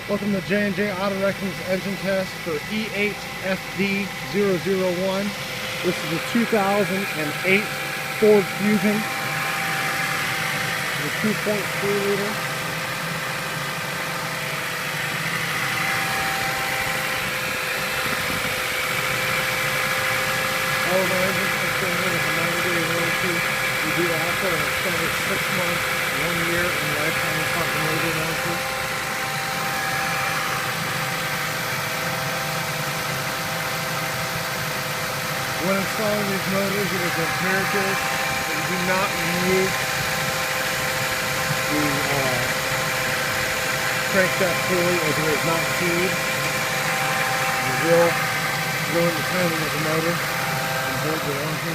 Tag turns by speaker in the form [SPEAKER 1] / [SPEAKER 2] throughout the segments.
[SPEAKER 1] Welcome to J&J Auto Wrecking's engine test for E8FD001. This is a 2008 Ford Fusion, the 2.3 liter. All of our engines are still with a 90-day warranty. We do offer an extended 6-month, 1-year, and lifetime continuity warranty. When installing these motors, it is imperative that you do not remove the crankshaft pulley as it is not keyed. You will ruin the timing of the motor and void the warranty.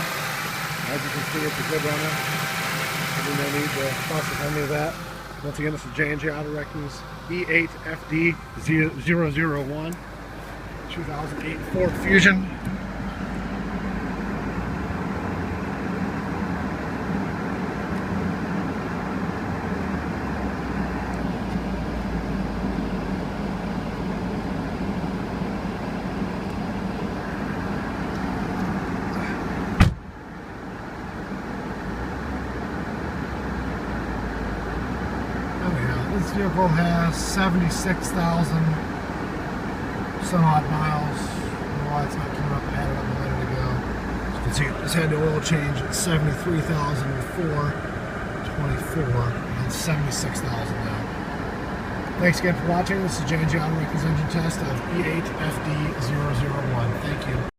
[SPEAKER 1] As you can see, it's a good runner. There's no need to fuss with any of that. Once again, this is J&J Auto Wrecking's E8FD001 2008 Ford Fusion. This vehicle has 76,000 some odd miles. I don't know why it's not coming up. I had it up a minute ago. As you can see, it just had the oil change at 73,000 before 24, and 76,000 now. Thanks again for watching. This is J&J Auto Wrecking's engine test of E8FD001. Thank you.